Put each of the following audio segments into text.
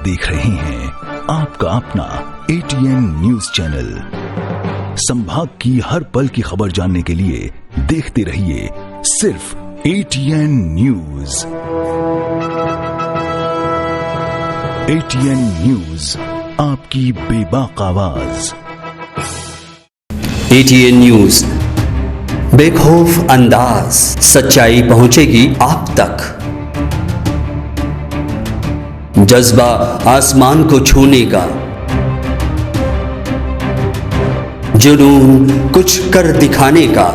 देख रहे हैं आपका अपना ATN न्यूज चैनल। संभाग की हर पल की खबर जानने के लिए देखते रहिए सिर्फ ATN न्यूज। ATN न्यूज, आपकी बेबाक आवाज। ATN न्यूज, बेखौफ अंदाज, सच्चाई पहुंचेगी आप तक। जज्बा आसमान को छूने का, जुनून कुछ कर दिखाने का,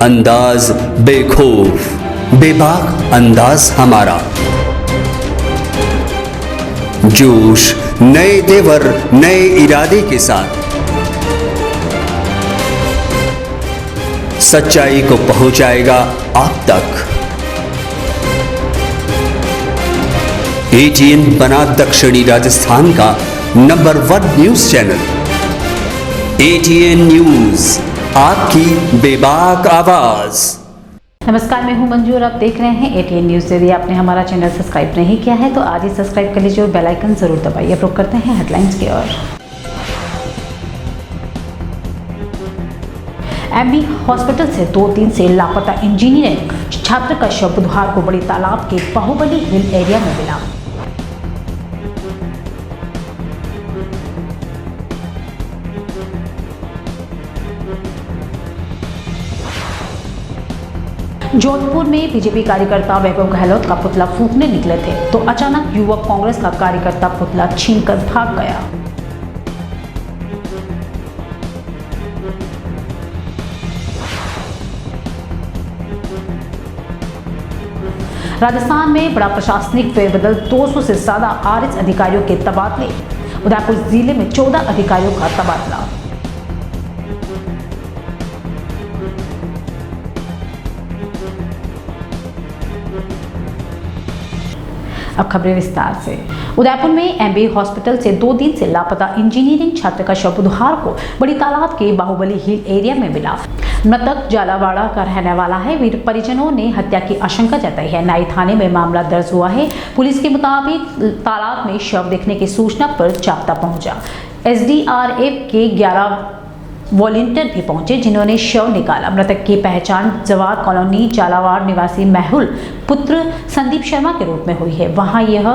अंदाज बेखौफ बेबाक अंदाज हमारा। जोश नए तेवर नए इरादे के साथ, सच्चाई को पहुंचाएगा आप तक। ATN बना दक्षिणी राजस्थान का number 1 news channel. ATN news, आपकी बेबाक आवाज। नमस्कार, मैं हूं मंजू और आप देख रहे हैं ATN न्यूज। यदि आपने हमारा चैनल सब्सक्राइब नहीं किया है तो आज ही सब्सक्राइब कर लीजिए और बेल आइकन जरूर दबाइए। अब रुक करते हैं हेडलाइंस की ओर। MB हॉस्पिटल से 2 दिन से लापता इंजीनियरिंग छात्र का शव बुधवार को बड़ी तालाब के बाहुबली हिल एरिया में मिला। जोधपुर में बीजेपी कार्यकर्ता वैभव गहलोत का पुतला फूंकने निकले थे तो अचानक युवक कांग्रेस का कार्यकर्ता पुतला छीनकर भाग गया। राजस्थान में बड़ा प्रशासनिक फेरबदल, 200 से ज्यादा RS अधिकारियों के तबादले। उदयपुर जिले में 14 अधिकारियों का तबादला। अब खबरें विस्तार से। उदयपुर में MB हॉस्पिटल से 2 दिन से लापता इंजीनियरिंग छात्र का शव बुधवार को बड़ी तालाब के बाहुबली हिल एरिया में मिला। मृतक झालावाड़ का रहने वाला है। वीर परिजनों ने हत्या की आशंका जताई है। नाई थाने में मामला दर्ज हुआ है। पुलिस के मुताबिक तालाब में शव देखने की सूचना पर जाप्ता पहुंचा। SDRF के 11 वॉलंटियर भी पहुंचे जिन्होंने शव निकाला। मृतक की पहचान जवार कॉलोनी झालावाड़ निवासी मेहुल पुत्र संदीप शर्मा के रूप में हुई है। वहां यह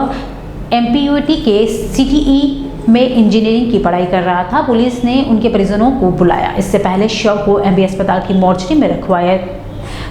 MPUT के CTE में इंजीनियरिंग की पढ़ाई कर रहा था। पुलिस ने उनके परिजनों को बुलाया। इससे पहले शव को MB अस्पताल की मोर्चरी में रखवाया।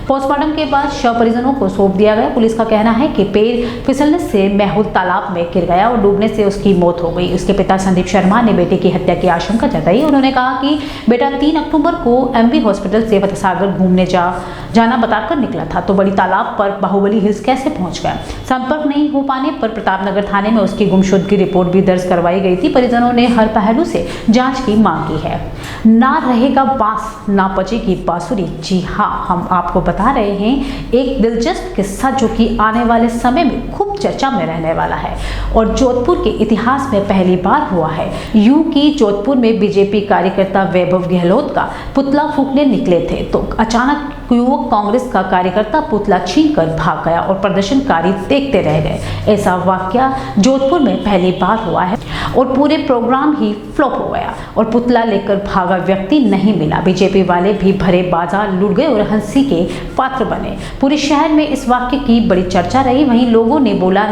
पोस्टमार्टम के बाद शव परिजनों को सौंप दिया गया। पुलिस का कहना है कि पैर फिसलने से मेहुल तालाब में गिर गया और डूबने से उसकी मौत हो गई। उसके पिता संदीप शर्मा ने बेटे की हत्या की आशंका जताई। उन्होंने कहा कि बेटा 3 अक्टूबर को MB हॉस्पिटल से फतेहसागर घूमने जाना बताकर निकला था तो बड़ी तालाब पर बाहुबली हिल्स कैसे पहुंच गया। संपर्क नहीं हो पाने पर प्रतापनगर थाने में उसकी गुमशुदगी की रिपोर्ट भी दर्ज करवाई गई थी। परिजनों ने हर पहलू से जांच की मांग की है। ना रहेगा बांस ना बजेगी बांसुरी। जी हाँ, हम आपको बता रहे हैं एक दिलचस्प किस्सा जो कि आने वाले समय में खूब चर्चा में रहने वाला है और जोधपुर के इतिहास में पहली बार हुआ है। यूं कि जोधपुर में बीजेपी कार्यकर्ता वैभव गहलोत का पुतला फूंकने निकले थे तो अचानक युवक कांग्रेस का कार्यकर्ता पुतला छीनकर भाग गया और प्रदर्शनकारी देखते रह गए। ऐसा वाकया जोधपुर में पहली बार हुआ है और पूरे प्रोग्राम ही फ्लॉप हो गया और पुतला लेकर भागा व्यक्ति नहीं मिला। बीजेपी वाले भी भरे बाजार लूट गए और हंसी के पात्र बने। पूरे शहर में इस वाक्य की बड़ी चर्चा रही। वहीं लोगों ने बोला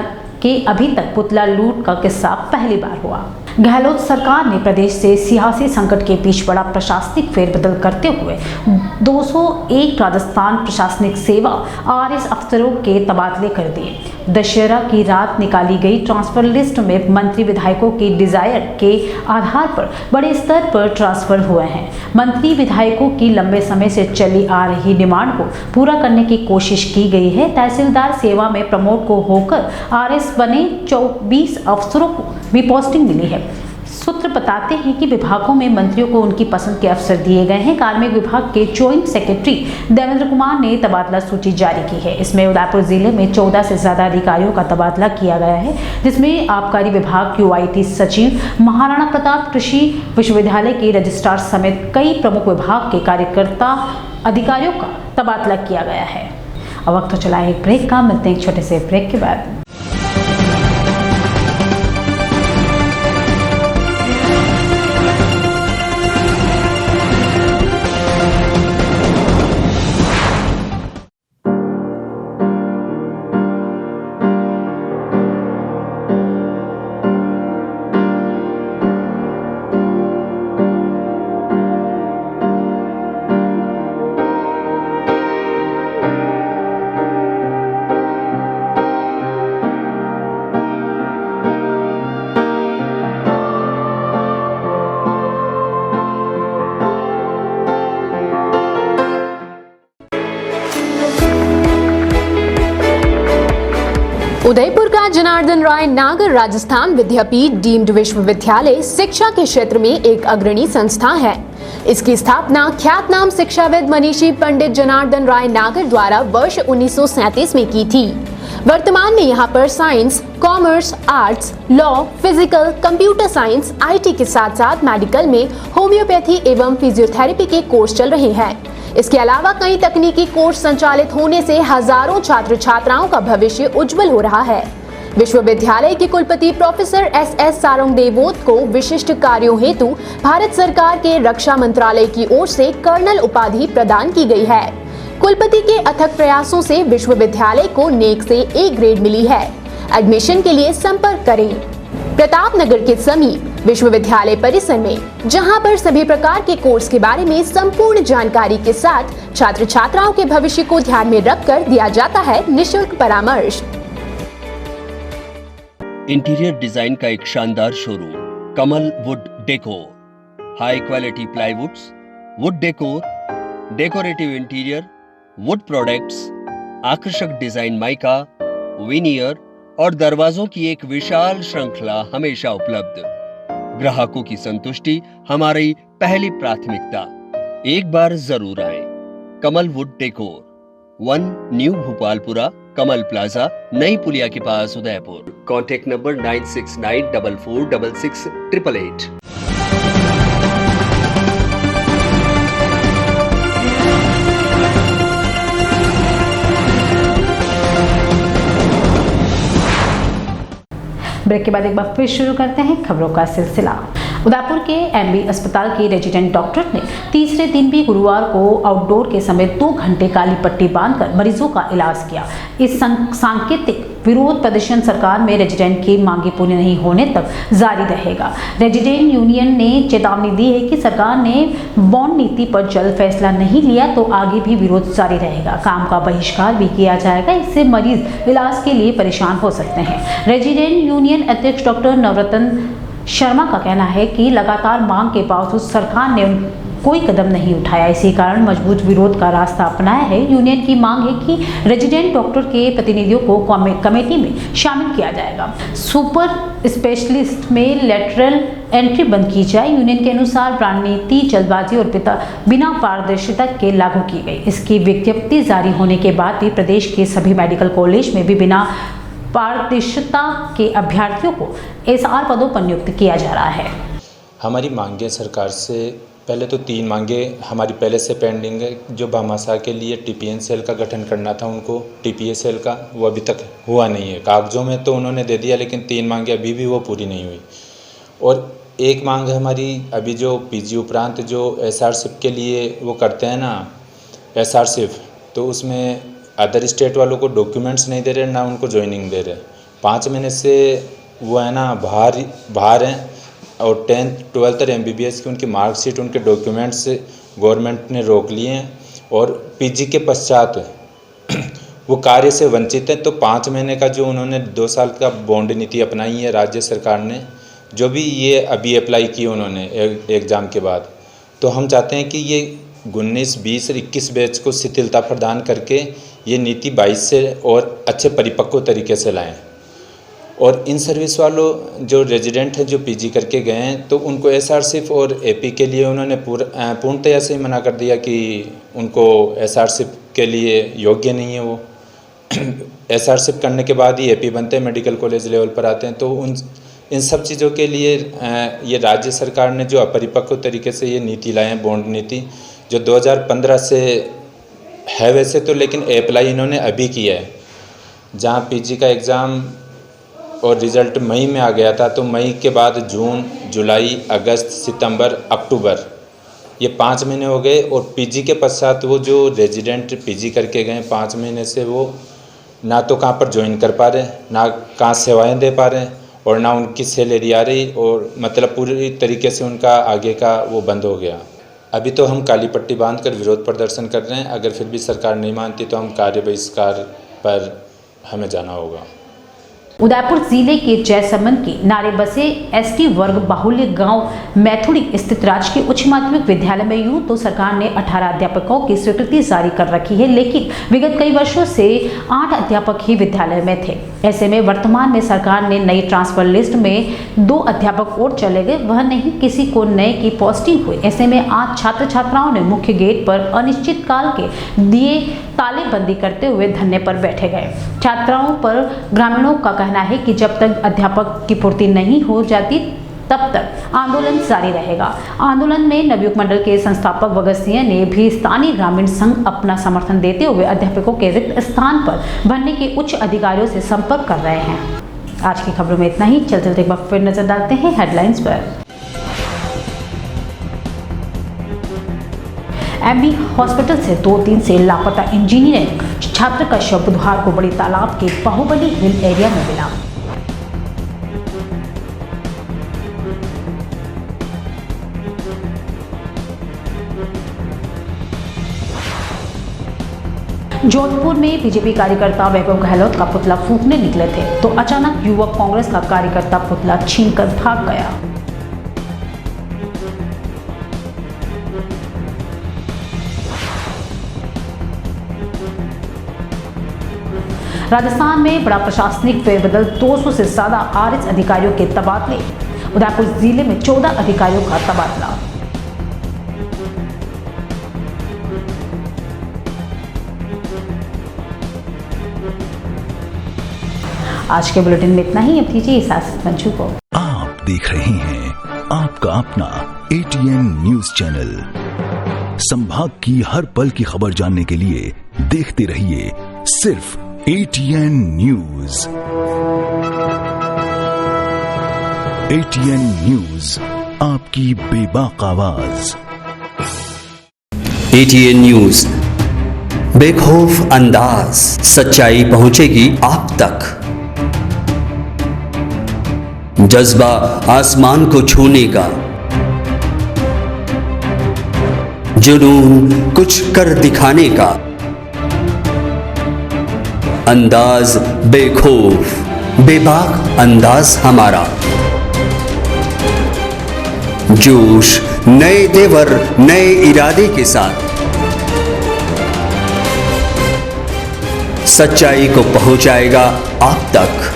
कि अभी तक पुतला लूट का किस्सा पहली बार हुआ। गहलोत सरकार ने प्रदेश से सियासी संकट के बीच बड़ा प्रशासनिक फेरबदल करते हुए 201 राजस्थान प्रशासनिक सेवा RS अफसरों के तबादले कर दिए। दशहरा की रात निकाली गई ट्रांसफर लिस्ट में मंत्री विधायकों की डिजायर के आधार पर बड़े स्तर पर ट्रांसफर हुए हैं। मंत्री विधायकों की लंबे समय से चली आ रही डिमांड को पूरा करने की कोशिश की गई है। तहसीलदार सेवा में प्रमोट को होकर RS बने 24 अफसरों को भी पोस्टिंग मिली है। सूत्र बताते हैं कि विभागों में मंत्रियों को उनकी पसंद के अफसर दिए गए हैं। कार्मिक विभाग के जॉइंट सेक्रेटरी देवेंद्र कुमार ने तबादला सूची जारी की है। इसमें उदयपुर जिले में 14 से ज्यादा अधिकारियों का तबादला किया गया है, जिसमें आबकारी विभाग, QIT सचिव, महाराणा प्रताप कृषि विश्वविद्यालय के रजिस्ट्रार समेत कई प्रमुख विभाग के कार्यकर्ता अधिकारियों का तबादला किया गया है। अब वक्त तो चला एक ब्रेक का, मिलते हैं एक छोटे से ब्रेक के बाद। उदयपुर का जनार्दन राय नागर राजस्थान विद्यापीठ डीम्ड विश्वविद्यालय शिक्षा के क्षेत्र में एक अग्रणी संस्था है। इसकी स्थापना ख्यातनाम शिक्षाविद मनीषी पंडित जनार्दन राय नागर द्वारा वर्ष 1937 में की थी। वर्तमान में यहाँ पर science, commerce, arts, law, physical, computer science, IT के साथ साथ मेडिकल में होम्योपैथी एवं फिजियोथेरेपी के कोर्स चल रहे हैं। इसके अलावा कई तकनीकी कोर्स संचालित होने से हजारों छात्र छात्राओं का भविष्य उज्जवल हो रहा है। विश्वविद्यालय के कुलपति प्रोफेसर एस सारंगदेवोत को विशिष्ट कार्यों हेतु भारत सरकार के रक्षा मंत्रालय की ओर से कर्नल उपाधि प्रदान की गई है। कुलपति के अथक प्रयासों से विश्वविद्यालय को नेक से ए ग्रेड मिली है। एडमिशन के लिए संपर्क करें प्रताप नगर के समीप विश्वविद्यालय परिसर में, जहां पर सभी प्रकार के कोर्स के बारे में संपूर्ण जानकारी के साथ छात्र छात्राओं के भविष्य को ध्यान में रखकर दिया जाता है निःशुल्क परामर्श। इंटीरियर डिजाइन का एक शानदार showroom Kamal wood decor, high quality प्लाईवुड्स, would decor, decorative interior, would products, आकर्षक डिजाइन माइका, विनियर और दरवाजों की एक विशाल श्रृंखला हमेशा उपलब्ध। ग्राहकों की संतुष्टि हमारी पहली प्राथमिकता। एक बार जरूर आए। Kamal wood decor, 1 new Bhopalpura, Kamal plaza, नई पुलिया के पास, उदयपुर। Contact number 9694466888। ब्रेक के बाद एक बार फिर शुरू करते हैं खबरों का सिलसिला। उदयपुर के एमबी अस्पताल के रेजिडेंट डॉक्टर ने तीसरे दिन भी गुरुवार को आउटडोर के समय 2 घंटे काली पट्टी बांधकर मरीजों का इलाज किया। इस सांकेतिक विरोध प्रदर्शन सरकार में रेजिडेंट की मांगे पूरी नहीं होने तक जारी रहेगा। रेजिडेंट यूनियन ने चेतावनी दी है कि सरकार ने बॉन्ड नीति पर जल्द फैसला नहीं लिया तो आगे भी विरोध जारी रहेगा। काम का बहिष्कार भी किया जाएगा। इससे मरीज इलाज के लिए परेशान हो सकते हैं। रेजिडेंट यूनियन अध्यक्ष डॉक्टर नवरत्न शर्मा का कहना है कि लगातार मांग के बावजूद सरकार ने कोई कदम नहीं उठाया, इसी कारण मजबूत विरोध का रास्ता अपनाया है। यूनियन की मांग है कि रेजिडेंट डॉक्टर के प्रतिनिधियों को कमेटी में शामिल किया जाएगा। सुपर स्पेशलिस्ट में लेटरल एंट्री बंद की जाए। यूनियन के अनुसार रणनीति जल्दबाजी और बिना पारदर्शिता के लागू की गई। इसकी विज्ञप्ति जारी होने के बाद भी प्रदेश के सभी मेडिकल कॉलेज में भी बिना पारदर्शिता के अभ्यर्थियों को एसआर पदों पर नियुक्त किया जा रहा है। हमारी मांगे सरकार से, पहले तो 3 मांगे हमारी पहले से पेंडिंग है। जो भामाशाह के लिए टीपीएन सेल का गठन करना था उनको, टीपीए सेल का, वो अभी तक हुआ नहीं है। कागजों में तो उन्होंने दे दिया, लेकिन 3 मांगे अभी भी वो पूरी नहीं हुई। और एक मांग है हमारी, अभी जो पीजी उपरांत जो एसआरशिप के लिए वो करते हैं ना, एसआरशिप, तो उसमें अदर स्टेट वालों को डॉक्यूमेंट्स नहीं दे रहे, ना उनको ज्वाइनिंग दे रहे। 5 महीने से वो है ना बाहर हैं। और 10th 12th और MBBS की उनकी मार्कशीट, उनके डॉक्यूमेंट्स गवर्नमेंट ने रोक लिए हैं। और पीजी के पश्चात वो कार्य से वंचित हैं। तो 5 महीने का जो उन्होंने 2 साल का बॉन्ड नीति अपनाई है राज्य सरकार ने, जो भी ये अभी अप्लाई की उन्होंने एग्ज़ाम के बाद, तो हम चाहते हैं कि ये 19, 20 और 21 बैच को शिथिलता प्रदान करके ये नीति 22 से और अच्छे परिपक्व तरीके से लाएं। और इन सर्विस वालों जो रेजिडेंट हैं, जो पीजी करके गए हैं, तो उनको एसआरशिप और एपी के लिए उन्होंने पूर्णतया से ही मना कर दिया कि उनको एसआरशिप के लिए योग्य नहीं है। वो एसआरशिप करने के बाद ही एपी बनते हैं, मेडिकल कॉलेज लेवल पर आते हैं। तो इन सब चीज़ों के लिए ये राज्य सरकार ने जो अपरिपक्व तरीके से ये नीति लाए हैं, बॉन्ड नीति, जो 2015 से है वैसे तो, लेकिन अप्लाई इन्होंने अभी किया है। जहाँ पीजी का एग्ज़ाम और रिज़ल्ट मई में आ गया था, तो मई के बाद जून, जुलाई, अगस्त, सितंबर, अक्टूबर, ये 5 महीने हो गए। और पीजी के पश्चात वो जो रेजिडेंट पीजी करके गए 5 महीने से, वो ना तो कहाँ पर ज्वाइन कर पा रहे, ना कहाँ सेवाएं दे पा रहे, और ना उनकी सैलरी आ रही, और मतलब पूरी तरीके से उनका आगे का वो बंद हो गया। अभी तो हम काली पट्टी बांधकर विरोध प्रदर्शन कर रहे हैं। अगर फिर भी सरकार नहीं मानती तो हम कार्य बहिष्कार पर हमें जाना होगा। उदयपुर जिले के जयसमंद के नारे बसे एसटी वर्ग बाहुल्य गांव मैथुड़ी स्थित राजकीय उच्च माध्यमिक विद्यालय में यूं तो सरकार ने 18 अध्यापकों की स्वीकृति जारी कर रखी है, लेकिन विगत कई वर्षों से 8 अध्यापक ही विद्यालय में थे। ऐसे में वर्तमान में सरकार ने नई ट्रांसफर लिस्ट में 2 अध्यापक और चले गए, वह नहीं किसी को नए की पोस्टिंग हुई। ऐसे में आज छात्र छात्राओं ने मुख्य गेट पर अनिश्चित काल के दिए तालेबंदी करते हुए धरने पर बैठे गए। छात्राओं पर ग्रामीणों का कहना है कि जब तक अध्यापक की पूर्ति नहीं हो जाती तब तक आंदोलन जारी रहेगा। आंदोलन में नवयुग मंडल के संस्थापक भगत सिंह ने भी स्थानीय ग्रामीण संघ अपना समर्थन देते हुए अध्यापकों के रिक्त स्थान पर भरने के उच्च अधिकारियों से संपर्क कर रहे हैं। आज की खबरों में इतना ही। चलते एक बार फिर नजर डालते हैं हेडलाइंस पर। एमबी हॉस्पिटल से 2 दिन से लापता इंजीनियरिंग छात्र का शव बुधवार को बड़ी तालाब के बाहुबली हिल एरिया में मिला। जोधपुर में बीजेपी कार्यकर्ता वैभव गहलोत का पुतला फूंकने निकले थे तो अचानक युवक कांग्रेस का कार्यकर्ता पुतला छीनकर भाग गया। राजस्थान में बड़ा प्रशासनिक फेरबदल, 200 से ज्यादा आरएस अधिकारियों के तबादले। उदयपुर जिले में 14 अधिकारियों का तबादला। आज के बुलेटिन में इतना ही। अब दीजिए इजाजत मंजू को। आप देख रहे हैं आपका अपना एटीएन न्यूज चैनल। संभाग की हर पल की खबर जानने के लिए देखते रहिए सिर्फ एटीएन न्यूज। एटीएन न्यूज, आपकी बेबाक आवाज। एटीएन न्यूज, बेखौफ अंदाज, सच्चाई पहुंचेगी आप तक। जज्बा आसमान को छूने का, जुनून कुछ कर दिखाने का, अंदाज बेखौफ, बेबाक अंदाज हमारा। जोश नए तेवर, नए इरादे के साथ सच्चाई को पहुंचाएगा आप तक।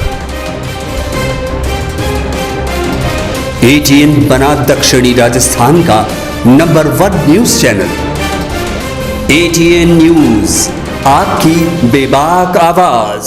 एटीएन बना दक्षिणी राजस्थान का number 1 news channel. ATN news, आपकी बेबाक आवाज।